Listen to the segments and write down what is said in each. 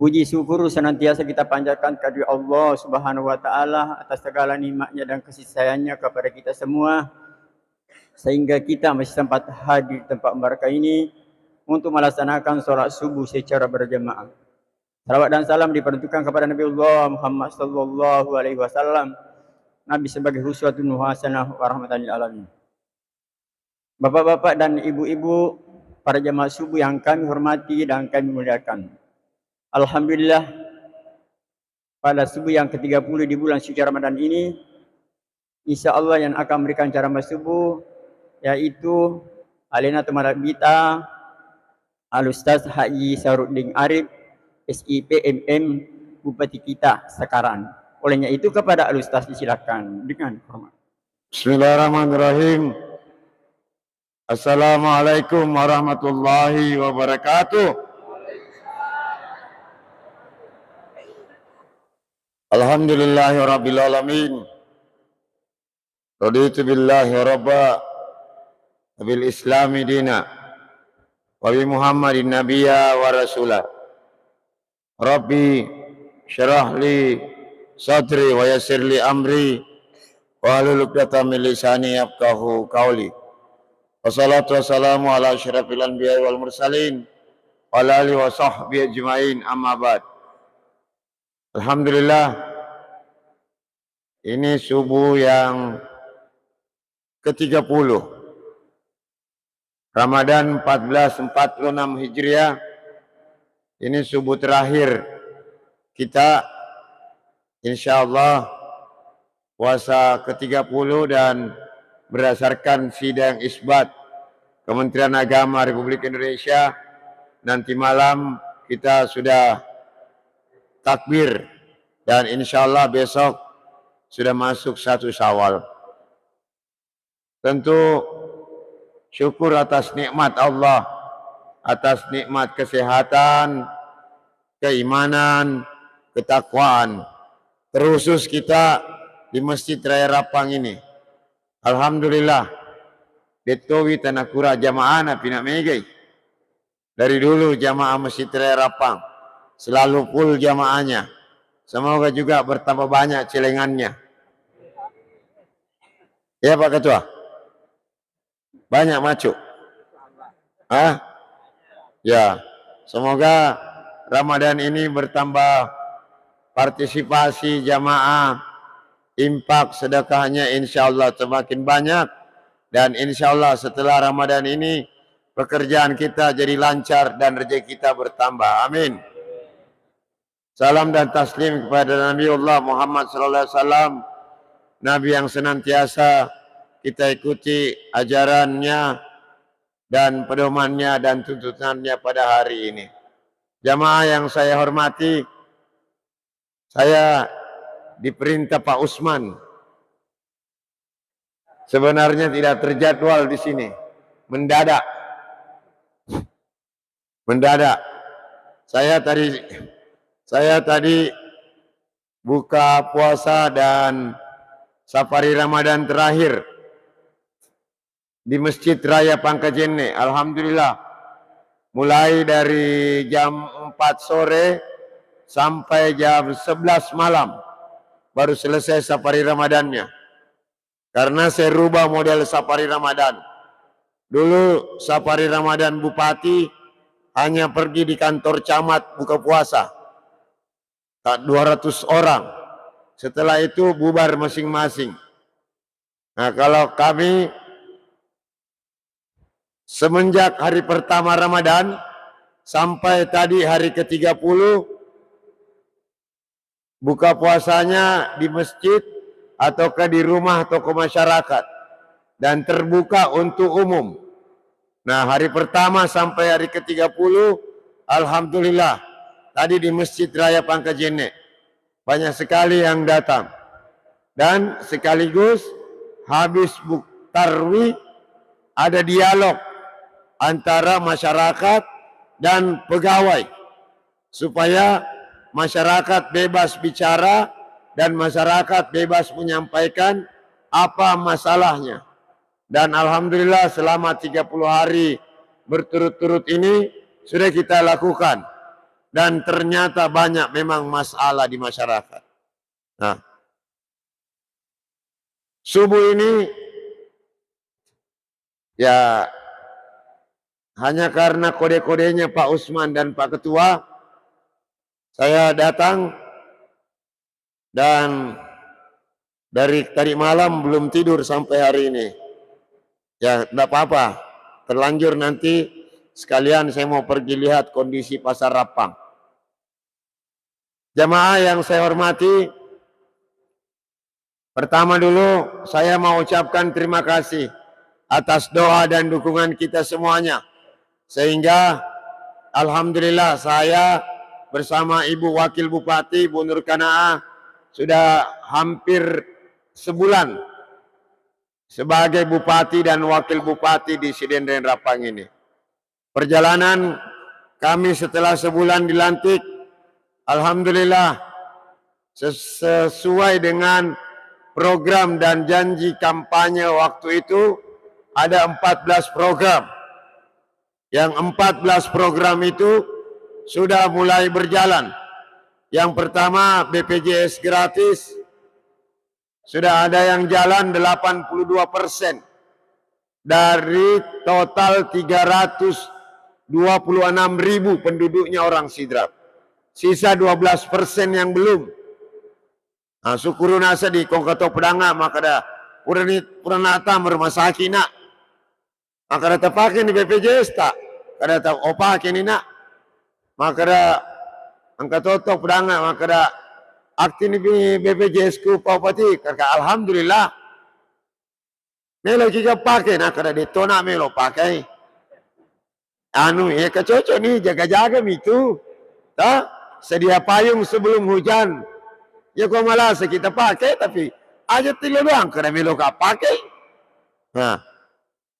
Puji syukur senantiasa kita panjatkan kepada Allah Subhanahu wa taala atas segala nikmatnya dan kasih sayangnya kepada kita semua, sehingga kita masih sempat hadir di tempat mereka ini untuk melaksanakan sholat subuh secara berjamaah. Salawat dan salam diperuntukkan kepada Nabi Allah Muhammad sallallahu alaihi wasallam, Nabi sebagai uswatun hasanah wa rahmatan lil alamin. Bapak-bapak dan ibu-ibu, para jamaah subuh yang kami hormati dan kami muliakan. Alhamdulillah, pada subuh yang ke-30 di bulan suci Ramadan ini, insya Allah yang akan memberikan ceramah subuh yaitu Alena Tumarabita Al-Ustaz Haji Saruddin Arif, SIPMM Bupati kita sekarang. Olehnya itu kepada Al-Ustaz disilakan dengan hormat. Bismillahirrahmanirrahim. Assalamualaikum warahmatullahi wabarakatuh. Alhamdulillahi alamin. Raditu billahi rabba wa bil islami dina wa bi Muhammadin nabiyya wa rasula. Rabbi syarah li sadri wa yassir li amri wa hlul 'uqdatam min lisani yafqahu qawli. Wassalatu wassalamu ala asyrafil anbiya'i wal mursalin wa ala alihi wa sahbihi ajmain, amma ba'd. Alhamdulillah, ini subuh yang ke-30 Ramadan 1446 Hijriah. Ini subuh terakhir kita, insyaallah puasa ke-30, dan berdasarkan sidang isbat Kementerian Agama Republik Indonesia, nanti malam kita sudah takbir dan insyaallah besok sudah masuk 1 Syawal. Tentu syukur atas nikmat Allah, atas nikmat kesehatan, keimanan, ketakwaan, terkhusus kita di Masjid Raya Rapang ini. Alhamdulillah, Detowi Tanah Kura jamaah na pina megai. Dari dulu jamaah Masjid Raya Rapang selalu full jamaahnya. Semoga juga bertambah banyak celengannya. Ya Pak Ketua? Banyak macu? Hah? Ya, semoga Ramadan ini bertambah partisipasi jamaah, infak sedekahnya insyaallah semakin banyak, dan insyaallah setelah Ramadan ini pekerjaan kita jadi lancar dan rezeki kita bertambah. Amin. Salam dan taslim kepada Nabiullah Muhammad sallallahu alaihi wasallam, Nabi yang senantiasa kita ikuti ajarannya dan pedomannya dan tuntunannya pada hari ini. Jamaah yang saya hormati, saya diperintah Pak Usman. Sebenarnya tidak terjadwal di sini, mendadak. Saya tadi buka puasa dan safari Ramadan terakhir di Masjid Raya Pangkajene. Alhamdulillah, mulai dari jam 4 sore sampai jam 11 malam baru selesai safari Ramadannya. Karena saya rubah model safari Ramadan. Dulu safari Ramadan Bupati hanya pergi di kantor camat buka puasa, 200 orang. Setelah itu bubar masing-masing. Nah, kalau kami semenjak hari pertama Ramadan sampai tadi hari ke-30, buka puasanya di masjid ataukah di rumah toko masyarakat dan terbuka untuk umum. Nah, hari pertama sampai hari ke-30 alhamdulillah tadi di Masjid Raya Pangkajene banyak sekali yang datang, dan sekaligus habis tarwih ada dialog antara masyarakat dan pegawai supaya masyarakat bebas bicara dan masyarakat bebas menyampaikan apa masalahnya. Dan alhamdulillah selama 30 hari berturut-turut ini sudah kita lakukan. dan ternyata banyak memang masalah di masyarakat. Nah, subuh ini ya hanya karena kode-kodenya Pak Usman dan Pak Ketua, saya datang dan dari tadi malam belum tidur sampai hari ini. Ya, tidak apa-apa. Terlanjur nanti sekalian saya mau pergi lihat kondisi Pasar Rapang. Jamaah yang saya hormati, pertama dulu saya mau ucapkan terima kasih atas doa dan dukungan kita semuanya. Sehingga alhamdulillah saya bersama Ibu Wakil Bupati Bu Nur Kanaa sudah hampir sebulan sebagai Bupati dan Wakil Bupati di Sidendren Rapang ini. Perjalanan kami setelah sebulan dilantik, alhamdulillah sesuai dengan program dan janji kampanye waktu itu ada 14 program. Yang 14 program itu sudah mulai berjalan. Yang pertama BPJS gratis, sudah ada yang jalan 82% dari total 326.000 penduduknya orang Sidrap. Sisa 12% yang belum. Nah, syukuruna di Kongkato Pedanga maka ada Puranata rumah sakit nak. Maka ada terpakai di BPJS tak. Kada tak opak ini nak. Maka ada angka toto Pedanga maka ada aktif di BPJS ku Pak Bupati. Karena alhamdulillah melo kita pakai nak kada ditona melo pakai. Anu kecocok nih jaga-jaga itu. Tak sedia payung sebelum hujan. Ya kok malah kita pakai tapi aja tiga doang kada melo ka pakai. Nah,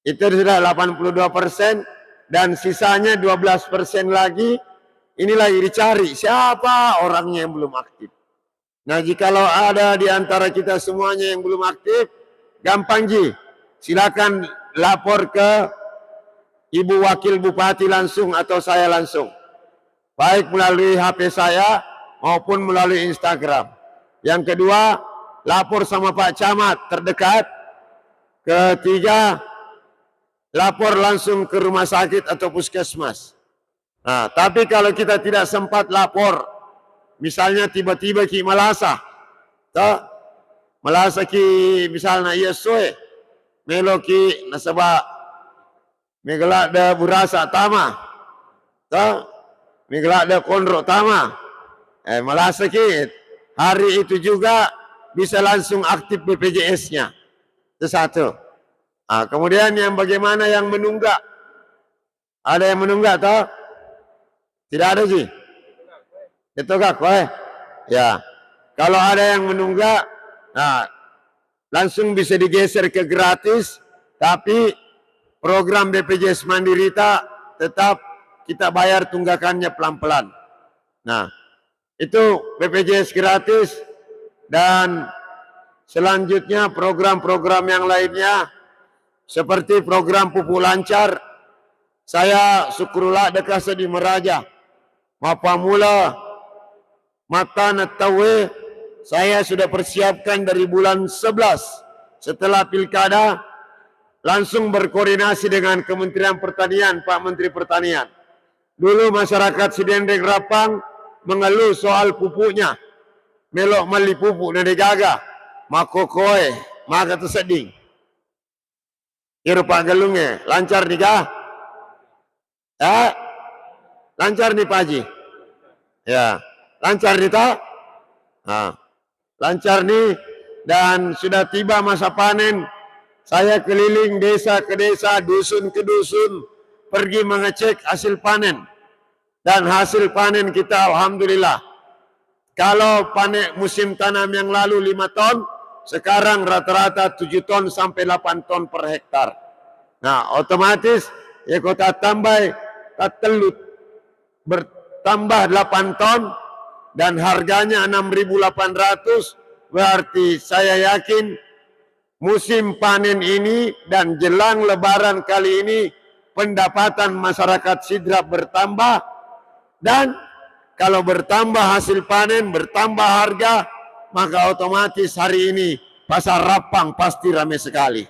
itu sudah 82% dan sisanya 12% lagi ini lagi dicari siapa orangnya yang belum aktif. Nah, jikalau ada di antara kita semuanya yang belum aktif, gampang Ji. Silakan lapor ke Ibu Wakil Bupati langsung atau saya langsung. Baik melalui HP saya maupun melalui Instagram. Yang kedua, lapor sama Pak Camat terdekat. Ketiga, lapor langsung ke rumah sakit atau puskesmas. Nah, tapi kalau kita tidak sempat lapor, misalnya tiba-tiba ki malasa, tak? Malasa ki misalnya iya soe, melo ki nasaba megala da burasa tama, tak? Megala da kondro tama, malasa ki hari itu juga bisa langsung aktif BPJS-nya. Itu satu. Nah, kemudian yang bagaimana yang menunggak? Ada yang menunggak toh? Tidak ada sih. Itu kak, ya. Kalau ada yang menunggak, nah langsung bisa digeser ke gratis. Tapi program BPJS Mandiri tetap kita bayar tunggakannya pelan-pelan. Nah, itu BPJS gratis dan selanjutnya program-program yang lainnya. Seperti program pupuk lancar, saya syukurullah dekat di Meraja, Mapamula, Mata Natawe, saya sudah persiapkan dari bulan 11 setelah pilkada, langsung berkoordinasi dengan Kementerian Pertanian, Pak Menteri Pertanian. Dulu masyarakat Sidendreng Rapang mengeluh soal pupuknya, melok mali pupuk nade gaga, makokoe, maka terseding. Ya Pak Galungnya, lancar nih kah? Ya, lancar nih Pak Haji. Ya, lancar nih tak? Nah, lancar nih dan sudah tiba masa panen. Saya keliling desa ke desa, dusun ke dusun, pergi mengecek hasil panen. Dan hasil panen kita alhamdulillah. Kalau panen musim tanam yang lalu 5 ton, sekarang rata-rata 7 ton sampai 8 ton per hektar. Nah, otomatis ya kota tambah telut bertambah 8 ton dan harganya 6.800. Berarti saya yakin musim panen ini dan jelang lebaran kali ini pendapatan masyarakat Sidrap bertambah dan kalau bertambah hasil panen, bertambah harga, maka otomatis hari ini pasar Rapang pasti ramai sekali.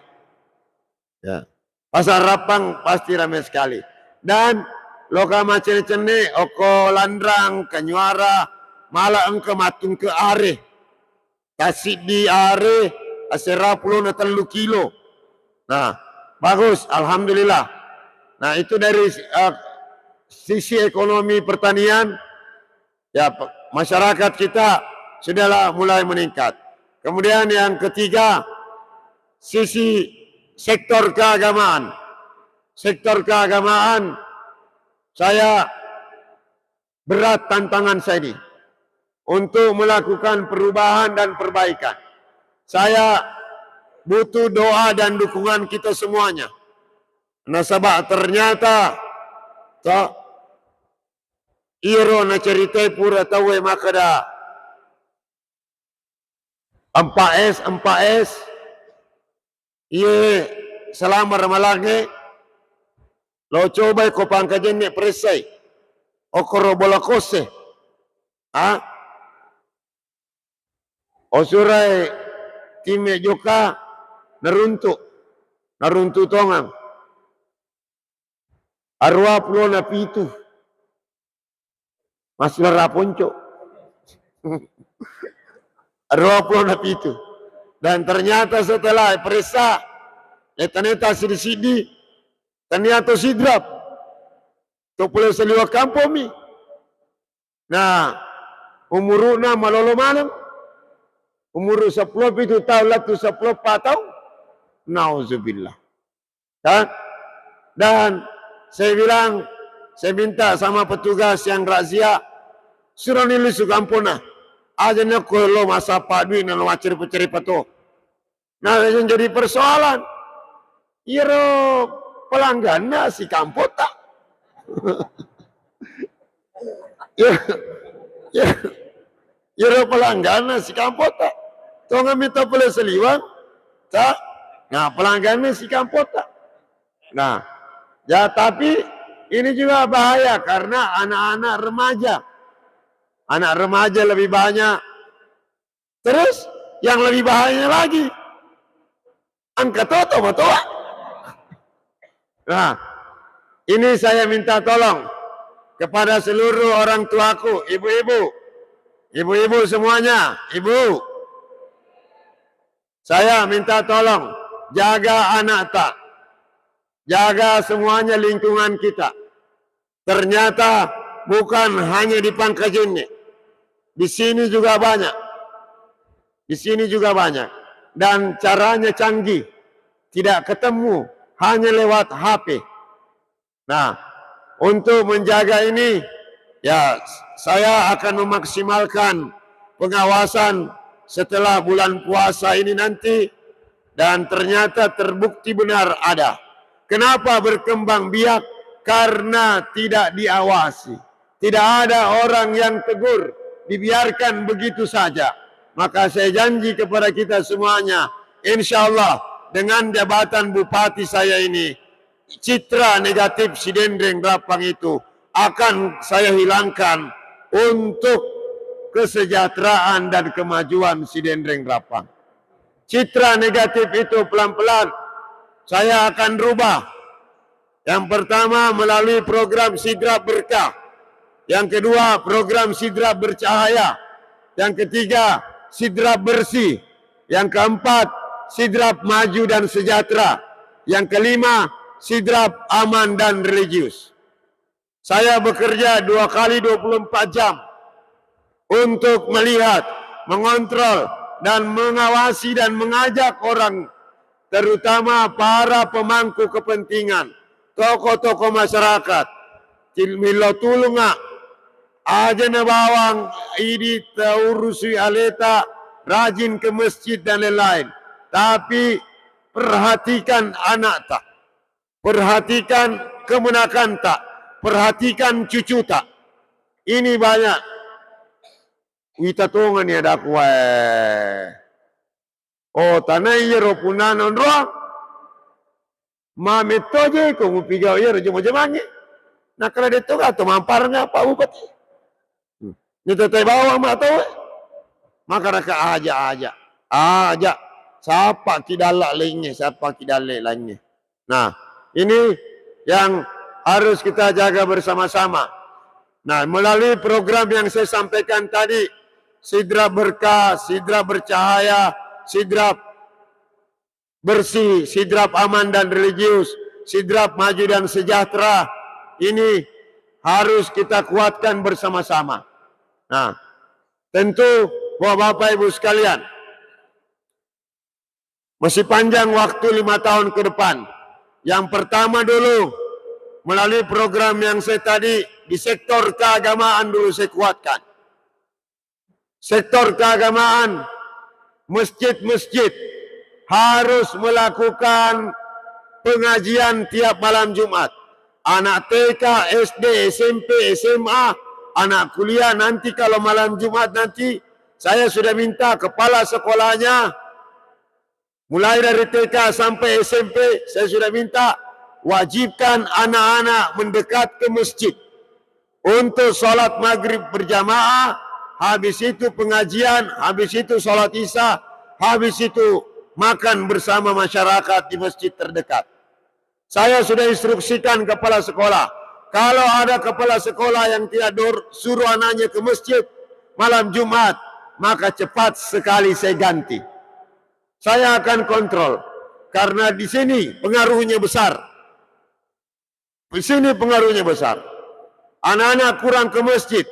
Ya. Pasar Rapang pasti ramai sekali. Dan loka macam-macam oko Landrang, Kanyuara, malah engke matung ke are. Kasih di are, asera 10 kilo. Nah, bagus, alhamdulillah. Nah, itu dari sisi ekonomi pertanian, ya masyarakat kita sudahlah mulai meningkat. Kemudian yang ketiga, sisi sektor keagamaan. Sektor keagamaan, saya berat tantangan saya ini untuk melakukan perubahan dan perbaikan. Saya butuh doa dan dukungan kita semuanya. Nasabah ternyata tak iro na cerita pura tahu makada 4S iye selamar malange lo coba ko pangkajen ne presai okoro bola kose osurai time joka naruntu tongang arwa pulo na pitu masih raponco arwa pulo na pitu. Dan ternyata setelah periksa ternyata sidi ternyata sidrap to pulau seliwa kampomi. Nah umuruna malolo malam umur 10 itu tahun latu 10 tahun. Nauzubillah. Dan saya bilang, saya minta sama petugas yang razia suruh nilis kampona. Aja nak lo masa padu ini lo maceri pato. Nah yang jadi persoalan, iro pelanggan si kampota. Iro pelanggan si kampota. Tonga minta boleh seliwan, tak? Nah pelanggannya si kampota. Nah, ya tapi ini juga bahaya karena anak-anak remaja. Anak remaja lebih banyak. Terus yang lebih bahaya lagi, angkat toto betul. Nah, ini saya minta tolong kepada seluruh orang tuaku, ibu-ibu semuanya, ibu. Saya minta tolong jaga anak tak, jaga semuanya lingkungan kita. Ternyata bukan hanya di Pangkajennya, di sini juga banyak. Di sini juga banyak. Dan caranya canggih. Tidak ketemu. Hanya lewat HP. Nah, untuk menjaga ini, ya saya akan memaksimalkan pengawasan setelah bulan puasa ini nanti. Dan ternyata terbukti benar ada. Kenapa berkembang biak? Karena tidak diawasi. Tidak ada orang yang tegur. Dibiarkan begitu saja. Maka saya janji kepada kita semuanya, insya Allah dengan jabatan bupati saya ini, citra negatif Sidendreng Rapang itu akan saya hilangkan untuk kesejahteraan dan kemajuan Sidendreng Rapang. Citra negatif itu pelan-pelan saya akan rubah. Yang pertama melalui program Sidrap Berkah. Yang kedua program Sidrap Bercahaya. Yang ketiga Sidrap Bersih. Yang keempat Sidrap Maju dan Sejahtera. Yang kelima Sidrap Aman dan Religius. Saya bekerja 2 kali 24 jam untuk melihat, mengontrol dan mengawasi dan mengajak orang, terutama para pemangku kepentingan, tokoh-tokoh masyarakat, Milo tulunga, aja na bawang, ini urusui aleta, rajin ke masjid dan lain-lain. Tapi perhatikan anak tak, perhatikan kemenakan tak, perhatikan cucu tak. Ini banyak. Wita tongan ya dakwa. Oh tanah iro punanon ruang. Mame toje ko mupigao iro jemo jemangi. Nah kalau dia toga atau mamparnya Pak Bupati. Ni tetai bawah mak tahu. Maka raka aja. Siapa kidalak lainnya, siapa kidalak lainnya. Nah, ini yang harus kita jaga bersama-sama. Nah, melalui program yang saya sampaikan tadi, sidrap berkah, sidrap bercahaya, sidrap bersih, sidrap aman dan religius, sidrap maju dan sejahtera, ini harus kita kuatkan bersama-sama. Nah, tentu Bapak Ibu sekalian, masih panjang waktu 5 tahun ke depan. Yang pertama dulu, melalui program yang saya tadi, di sektor keagamaan dulu saya kuatkan. Sektor keagamaan, masjid-masjid harus melakukan pengajian tiap malam Jumat. Anak TK, SD, SMP, SMA, anak kuliah nanti kalau malam Jumat nanti, saya sudah minta kepala sekolahnya, mulai dari TK sampai SMP, saya sudah minta wajibkan anak-anak mendekat ke masjid untuk sholat maghrib berjamaah, habis itu pengajian, habis itu sholat isya, habis itu makan bersama masyarakat di masjid terdekat. Saya sudah instruksikan kepala sekolah, kalau ada kepala sekolah yang tidak suruh anaknya ke masjid malam Jumat, maka cepat sekali saya ganti. Saya akan kontrol, karena di sini pengaruhnya besar. Di sini pengaruhnya besar. Anak-anak kurang ke masjid,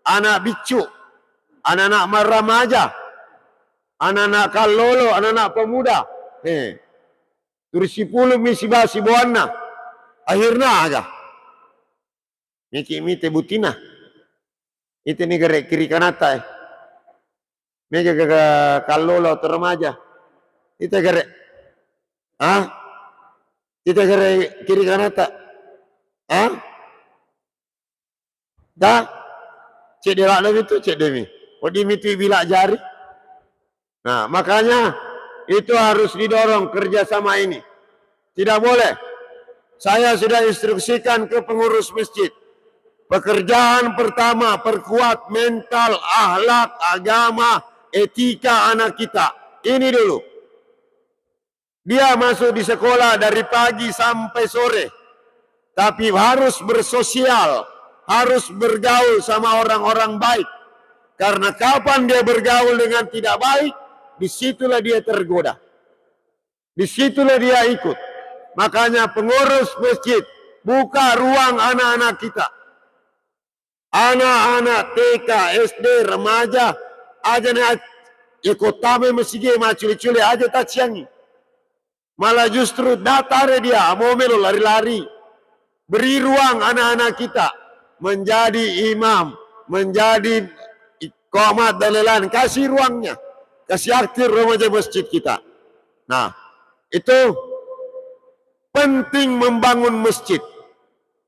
anak bicu, anak-anak remaja, anak-anak kalolo, anak-anak pemuda. Turisi puluh misi basi buana. Akhirnya aja. Miki mite butina. Itu negara kiri kanata. Mika kalolo atau remaja. Itu gara. Itu gara kiri kanata. Dah. Cek dia lah itu, cek demi. Odi itu bila jari. Nah, makanya itu harus didorong kerjasama ini. Tidak boleh. Saya sudah instruksikan ke pengurus masjid. Pekerjaan pertama, perkuat mental, akhlak, agama, etika anak kita. Ini dulu. Dia masuk di sekolah dari pagi sampai sore. Tapi harus bersosial. Harus bergaul sama orang-orang baik. Karena kapan dia bergaul dengan tidak baik, disitulah dia tergoda. Disitulah dia ikut. Makanya pengurus masjid buka ruang anak-anak kita. Anak-anak TK, SD, remaja, aja na ikutame masjid maculi-culi aja tak siangi. Malah justru datare dia mau melo lari-lari. Beri ruang anak-anak kita menjadi imam, menjadi iqamat dan lain-lain. Kasih ruangnya, kasih aktif remaja masjid kita. Nah, itu penting membangun masjid,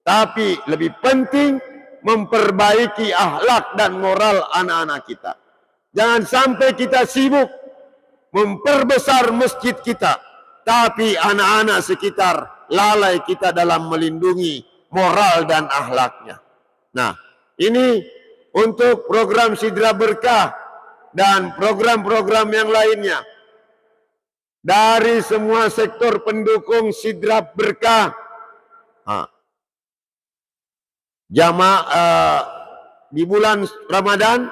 tapi lebih penting memperbaiki akhlak dan moral anak-anak kita. Jangan sampai kita sibuk memperbesar masjid kita, tapi anak-anak sekitar lalai kita dalam melindungi moral dan akhlaknya. Nah, ini untuk program Sidra Berkah dan program-program yang lainnya. Dari semua sektor pendukung Sidra Berkah, jamaah di bulan Ramadan,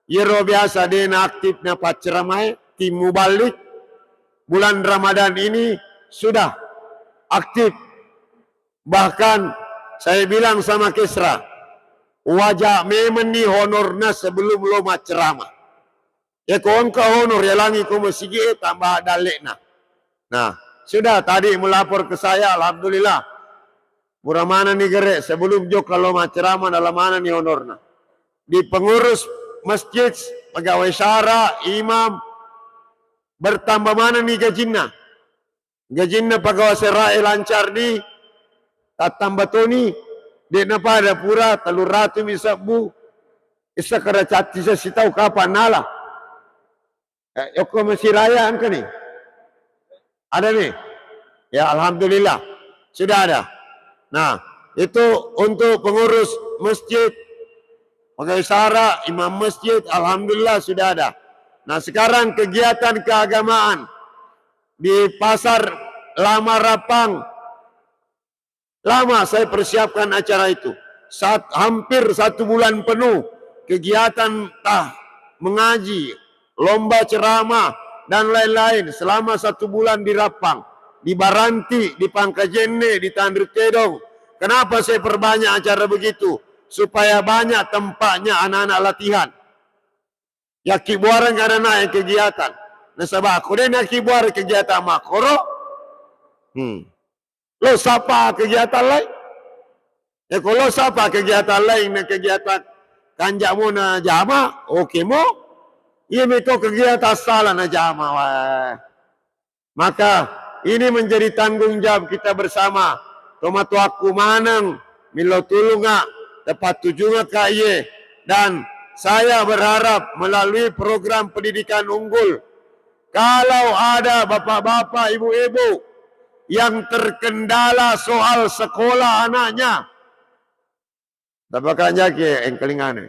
Yero biasa dena aktifnya paceramai, tim mubalik. Bulan Ramadan ini sudah aktif. Bahkan saya bilang sama Kesra, wajah memang ni honornya sebelum lo ceramah. Ya kawan ke honor ya langi ko masigi tambah dalekna. Nah, sudah tadi melapor ke saya, alhamdulillah. Murah mana nih gere sebelum jok kalau ceramah dalam mana nih honorna. Di pengurus masjid, pegawai syara, imam, bertambah mana nih gajinna. Gajinna pegawai syara lancar di tatambah toni. Dia napa ada pura telur ratu bisa bu. Isa kera cati saya si tahu kapan nala. Yoko masih raya kan nih? Ada nih? Ya alhamdulillah sudah ada. Nah itu untuk pengurus masjid Pakai syarat, imam masjid, alhamdulillah sudah ada. Nah sekarang kegiatan keagamaan di pasar Lama Rapang, lama saya persiapkan acara itu. Hampir 1 bulan penuh kegiatan mengaji, lomba ceramah dan lain-lain selama 1 bulan di Rapang, di Baranti, di Pangkajene, di Tanduk Tedong. Kenapa saya perbanyak acara begitu? Supaya banyak tempatnya anak-anak latihan. Ya kibuaran ada naik kegiatan. Nah sebab aku dia nak kibuar kegiatan makro. Lo siapa kegiatan lain? Ya kalau siapa kegiatan lain na kegiatan kanjak mo na jama, okay mo? Iya itu kegiatan salah na jama. Maka ini menjadi tanggung jawab kita bersama. Tomato aku manang, milo tulunga, tepat tujuan kaya. Dan saya berharap melalui program pendidikan unggul, kalau ada bapak-bapak, ibu-ibu yang terkendala soal sekolah anaknya, tapakanya ke engkelingan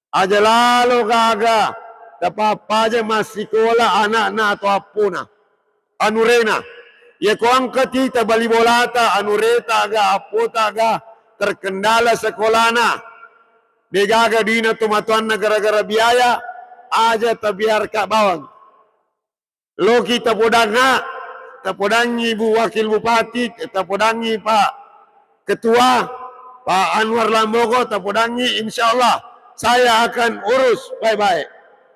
aja lalu kaga apa aja masih sekolah anak-anak atau apuna anurena ya ko angkat kita bali bolata anureta aga apota aga terkendala sekolahna degaga dina tumatuan gara-gara biaya aja tabiar kak bawang lo kita podanga tapodangi Bu Wakil Bupati, tapodangi Pak Ketua, Pak Anwar Lambogo, tapodangi, insya Allah saya akan urus baik-baik.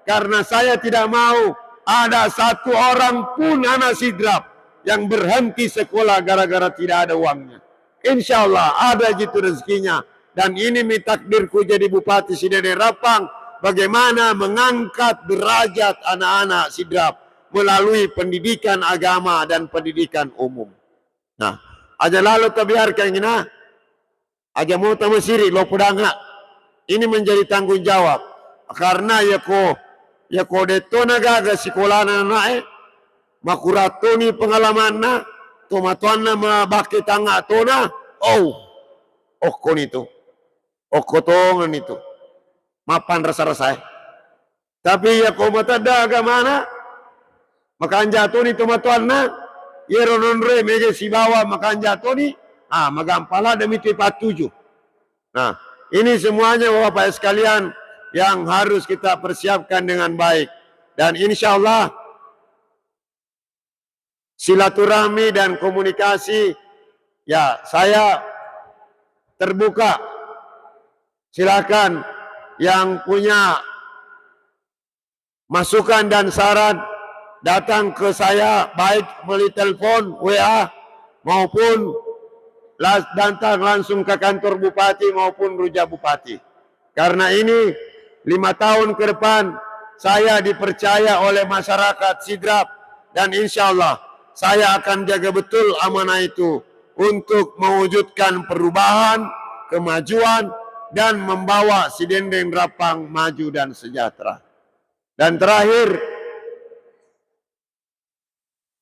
Karena saya tidak mau ada 1 orang pun anak sidrap yang berhenti sekolah gara-gara tidak ada uangnya. Insya Allah ada gitu rezekinya. Dan ini takdirku jadi Bupati Sidene Rapang, bagaimana mengangkat derajat anak-anak sidrap melalui pendidikan agama dan pendidikan umum. Nah, aja lalu tabiarkan ina, aja mau tamasiri lo pedanga. Ini menjadi tanggung jawab karena ya ko detona gaga sekolah anak makuratoni pengalamanna, tomatuanna mabaki tanga tona, okon itu, okotongan itu, mapan rasa-rasa. Tapi ya ko matada agamana, makan jatuh ni tomatuan na yerononre mege si bawa makan jatuh ni magampala demi tipat 7. Nah ini semuanya Bapak sekalian yang harus kita persiapkan dengan baik dan insya Allah silaturahmi dan komunikasi ya saya terbuka, silakan yang punya masukan dan saran datang ke saya baik melalui telepon, WA maupun datang langsung ke kantor Bupati maupun Rujak Bupati. Karena ini 5 tahun ke depan saya dipercaya oleh masyarakat sidrap dan insya Allah saya akan jaga betul amanah itu untuk mewujudkan perubahan, kemajuan dan membawa Sidendeng Rapang maju dan sejahtera. Dan terakhir,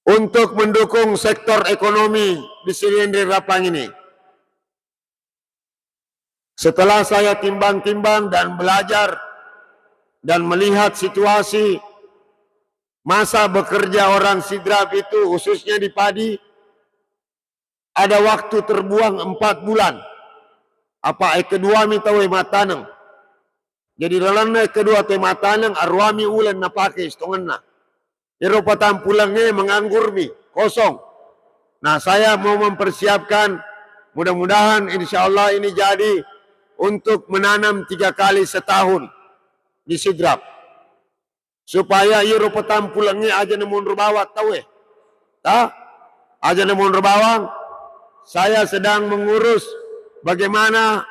untuk mendukung sektor ekonomi di Sidendeng Rapang ini. Setelah saya timbang-timbang dan belajar dan melihat situasi masa bekerja orang sidrap itu khususnya di padi, ada waktu terbuang 4 bulan. Apa kedua mi tahu mataneng. Jadi dalam kedua te mataneng arwami ulen na pakai setengah. Iro patang pulangnya menganggur mi, kosong. Nah saya mau mempersiapkan, mudah-mudahan insya Allah ini jadi untuk menanam 3 kali setahun di sidrap. Supaya iro patang pulangnya aja nemun rubawat tahu aja nemun rubawang. Saya sedang mengurus bagaimana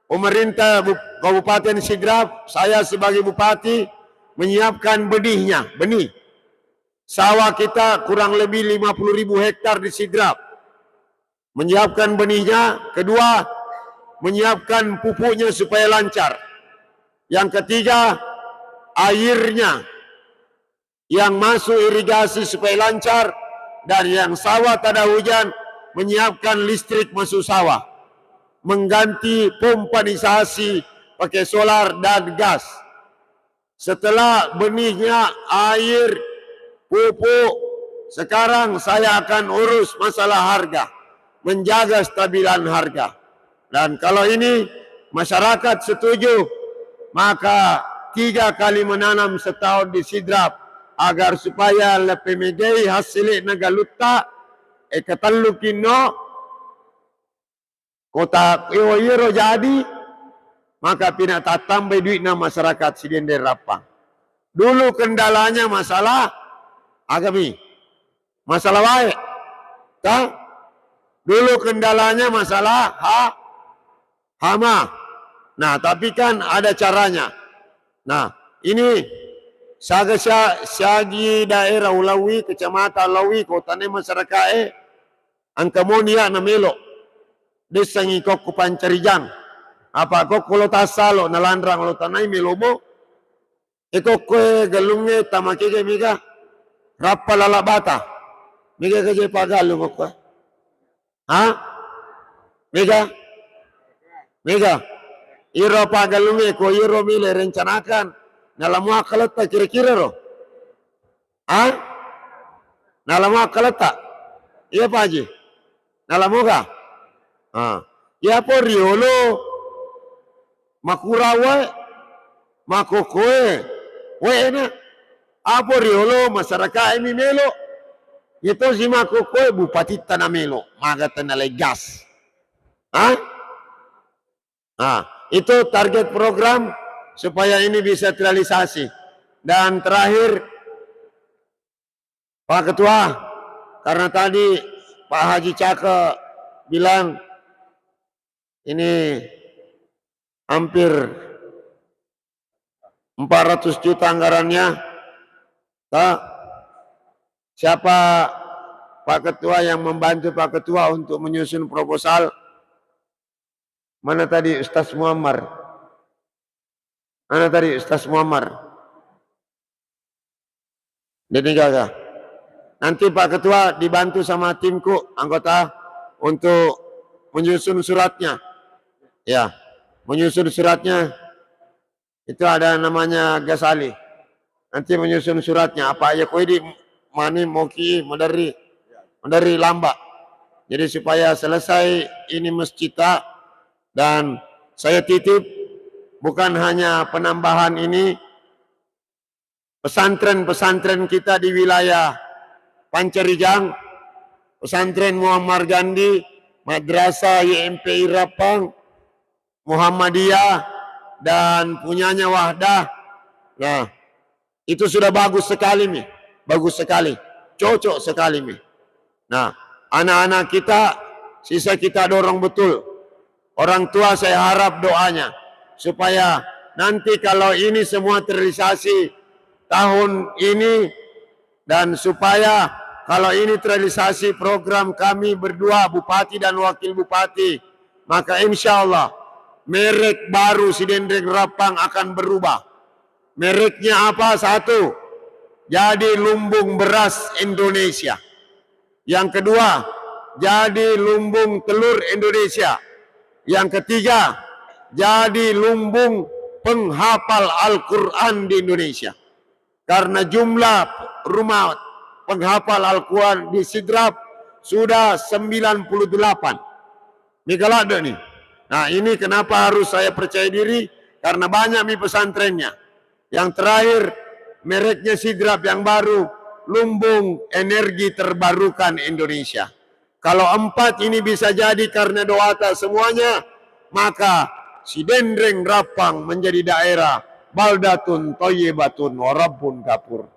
pemerintah Kabupaten Sidrap, saya sebagai Bupati menyiapkan benih. Sawah kita kurang lebih 50.000 hektar di Sidrap. Menyiapkan benihnya. Kedua, menyiapkan pupuknya supaya lancar. Yang ketiga, airnya yang masuk irigasi supaya lancar. Dan yang sawah tak ada hujan, menyiapkan listrik masuk sawah. Mengganti pompanisasi pakai solar dan gas. Setelah benihnya, air, pupuk, sekarang saya akan urus masalah harga, menjaga stabilan harga. Dan kalau ini masyarakat setuju, maka 3 kali menanam setahun di Sidrap agar supaya lebih medai hasil nagalutta ketalukino kota Iwoyero jadi, maka pinata tambah duit na masyarakat Sidender Rapang. Dulu kendalanya masalah agami, masalah baik. Dulu kendalanya masalah hama. Nah, tapi kan ada caranya. Nah, ini sagi daerah Ulawi, kecamatan Ulawi, kota ne masyarakat angkamonia na melo. Desa ngikok ku Pancarijan. Apa kok kalau tasalo nalandrang lo tanay melomo. Iko ko galunge tamake ke miga. Rapa lalabata. Miga ke pagalo mo ko. Ha? Miga? Miga. Iro pagalunge ko iro mile rencanakan. Nalamu akalata kira-kira ro. Ha? Nalamu akalata. Iya Pak Haji. Nalamu ka? Ya po riolo makurawe makokoe wena apo riolo masyarakat ini melo itu si makokoe bupati tanah melo maga tanah legas. Itu target program supaya ini bisa terrealisasi. Dan terakhir Pak Ketua, karena tadi Pak Haji Caka bilang ini hampir 400 juta anggarannya. Siapa Pak Ketua yang membantu Pak Ketua untuk menyusun proposal? Mana tadi Ustaz Muammar? Mana tadi Ustaz Muammar? Jadi gak? Nanti Pak Ketua dibantu sama timku anggota untuk menyusun suratnya. Ya, menyusun suratnya itu ada namanya Gasali. Nanti menyusun suratnya apa ya koi di mani moki medari lamba. Jadi supaya selesai ini masjid dan saya titip bukan hanya penambahan ini, pesantren-pesantren kita di wilayah Pancarijang, pesantren Muammar Gandhi, Madrasah YMPI Rapang, Muhammadiyah, dan punyanya Wahdah. Nah, itu sudah bagus sekali nih. Bagus sekali. Cocok sekali nih. Nah, anak-anak kita, sisa kita dorong betul. Orang tua saya harap doanya. Supaya nanti kalau ini semua terrealisasi tahun ini. Dan supaya kalau ini terrealisasi program kami berdua, Bupati dan Wakil Bupati. Maka insya Allah merek baru Sidendreng Rapang akan berubah. Mereknya apa? Satu, jadi lumbung beras Indonesia. Yang kedua, jadi lumbung telur Indonesia. Yang ketiga, jadi lumbung penghafal Al-Quran di Indonesia. Karena jumlah rumah penghafal Al-Quran di Sidrap sudah 98. Ini kalau ada nih. Nah, ini kenapa harus saya percaya diri? Karena banyak nih pesantrennya. Yang terakhir, mereknya Sidrap yang baru, lumbung energi terbarukan Indonesia. Kalau 4 ini bisa jadi karena doa semuanya, maka Sidendreng Rapang menjadi daerah baldatun thayyibatun wa rabbun ghafur.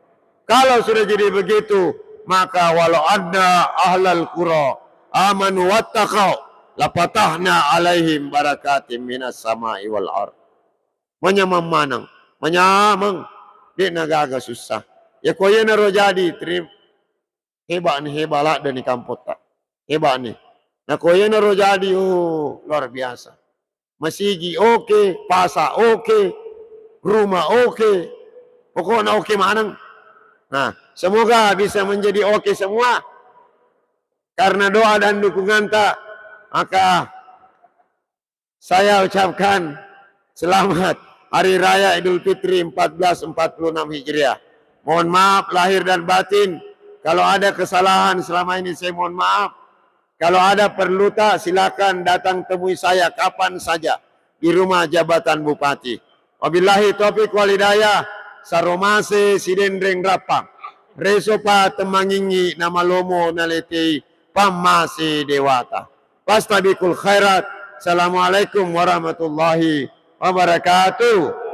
Kalau sudah jadi begitu, maka walau anna ahlal qura amanu wattaqau lapatahna alaihim barakatim minas sama'i wal ard. Menyamang di nagaga susah. Ya koye naro jadi trim hebat nih hebat dan kampot tak hebat nih. Nah koye naro jadi luar biasa. Masigi oke, pasa oke, rumah oke, pokoknya oke manang. Nah semoga bisa menjadi oke semua karena doa dan dukungan tak. Maka saya ucapkan Selamat Hari Raya Idul Fitri 1446 Hijriah. Mohon maaf lahir dan batin. Kalau ada kesalahan selama ini saya mohon maaf. Kalau ada perlu tak silakan datang temui saya kapan saja di rumah jabatan Bupati. Wabillahi taufiq wal hidayah. Saromase sidendreng rapang. Resopa temangingi nama lomo naleti pamasi dewata. Pastabikul khairat. Assalamualaikum warahmatullahi wabarakatuh.